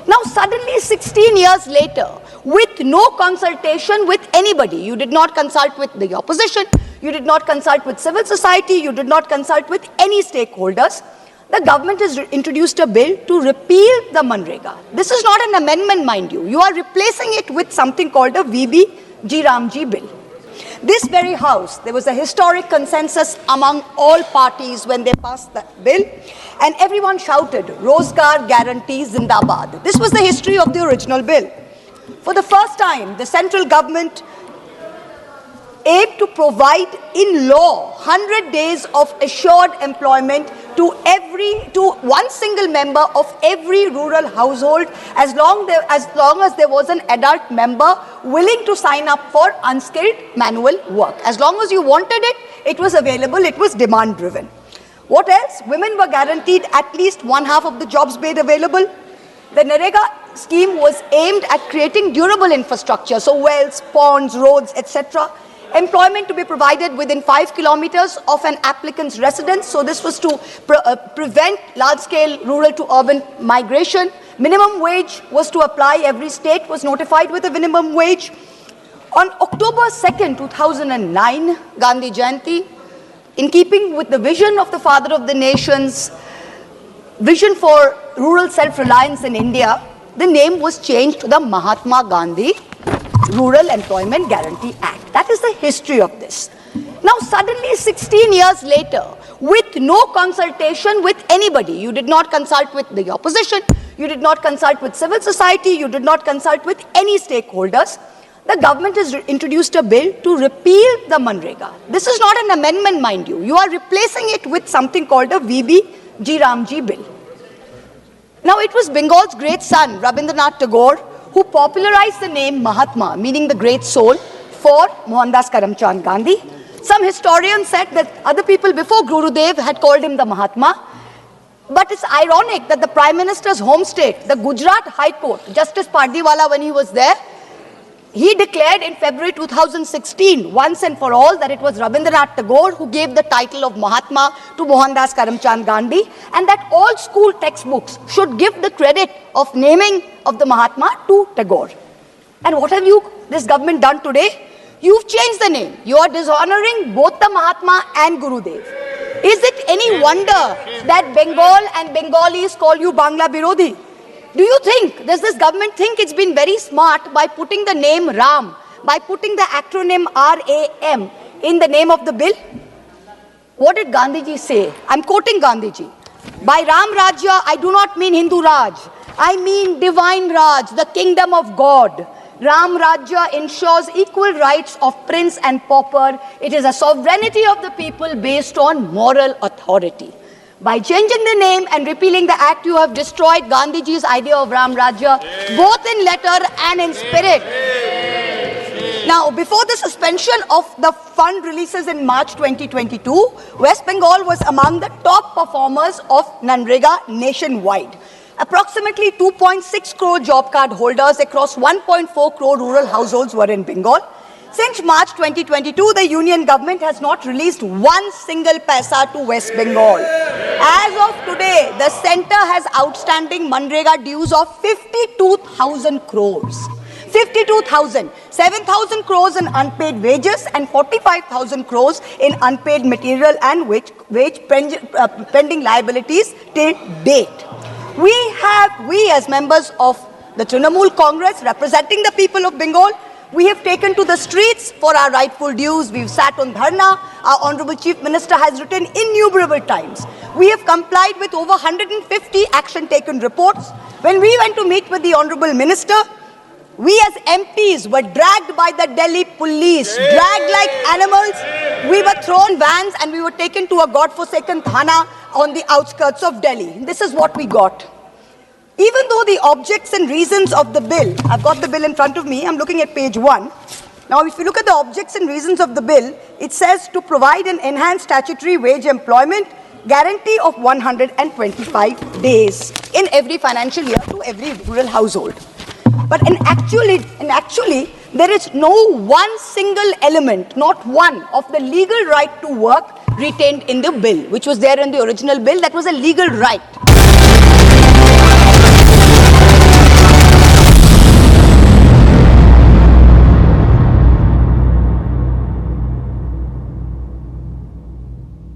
Now suddenly 16 years later, with no consultation with anybody, you did not consult with the opposition, you did not consult with civil society, you did not consult with any stakeholders, the government has introduced a bill to repeal the Manrega. This is not an amendment, mind you. You are replacing it with something called a VB-G Ramji bill. This very house, there was a historic consensus among all parties when they passed that bill, and everyone shouted, Rozgar Guarantee Zindabad. This was the history of the original bill. For the first time, the central government aimed to provide in law 100 days of assured employment to one single member of every rural household as long as there was an adult member willing to sign up for unskilled manual work. As long as you wanted it, it was available, it was demand driven. What else? Women were guaranteed at least one half of the jobs made available. The NREGA scheme was aimed at creating durable infrastructure, so wells, ponds, roads, etc. Employment to be provided within 5 kilometers of an applicant's residence. So this was to prevent large-scale rural to urban migration. Minimum wage was to apply. Every state was notified with a minimum wage. On October 2nd, 2009, Gandhi Jayanti, in keeping with the vision of the father of the nation's vision for rural self-reliance in India, the name was changed to the Mahatma Gandhi Rural Employment Guarantee Act. That is the history of this. Now suddenly 16 years later, with no consultation with anybody, you did not consult with the opposition, you did not consult with civil society, you did not consult with any stakeholders, the government has introduced a bill to repeal the Manrega. This is not an amendment, mind you. You are replacing it with something called a VB-G Ramji bill. Now it was Bengal's great son, Rabindranath Tagore, who popularized the name Mahatma, meaning the great soul, for Mohandas Karamchand Gandhi. Some historians said that other people before Gurudev had called him the Mahatma. But it's ironic that the Prime Minister's home state, the Gujarat High Court, Justice Pardiwala, when he was there, he declared in February 2016, once and for all, that it was Rabindranath Tagore who gave the title of Mahatma to Mohandas Karamchand Gandhi, and that all school textbooks should give the credit of naming of the Mahatma to Tagore. And what have this government done today? You've changed the name. You are dishonoring both the Mahatma and Gurudev. Is it any wonder that Bengal and Bengalis call you Bangla Birodhi? Do you think, does this government think it's been very smart by putting the name Ram, by putting the acronym RAM in the name of the bill? What did Gandhiji say? I'm quoting Gandhiji. By Ram Rajya, I do not mean Hindu Raj. I mean divine Raj, the kingdom of God. Ram Rajya ensures equal rights of prince and pauper. It is a sovereignty of the people based on moral authority. By changing the name and repealing the act, you have destroyed Gandhiji's idea of Ram Rajya, both in letter and in spirit. Now, before the suspension of the fund releases in March 2022, West Bengal was among the top performers of Manrega nationwide. Approximately 2.6 crore job card holders across 1.4 crore rural households were in Bengal. Since March 2022, the union government has not released one single paisa to West Bengal. As of today, the centre has outstanding Manrega dues of 52,000 crores. 52,000. 7,000 crores in unpaid wages and 45,000 crores in unpaid material and wage pending liabilities till date. We as members of the Trinamool Congress representing the people of Bengal, we have taken to the streets for our rightful dues. We've sat on dharna. Our Honorable Chief Minister has written innumerable times. We have complied with over 150 action taken reports. When we went to meet with the Honorable Minister, we as MPs were dragged by the Delhi police, dragged like animals. We were thrown vans and we were taken to a godforsaken thana on the outskirts of Delhi. This is what we got. Even though the objects and reasons of the bill, I've got the bill in front of me, I'm looking at page 1. Now, if you look at the objects and reasons of the bill, it says to provide an enhanced statutory wage employment guarantee of 125 days in every financial year to every rural household. But actually, there is no one single element, not one, of the legal right to work retained in the bill, which was there in the original bill. That was a legal right.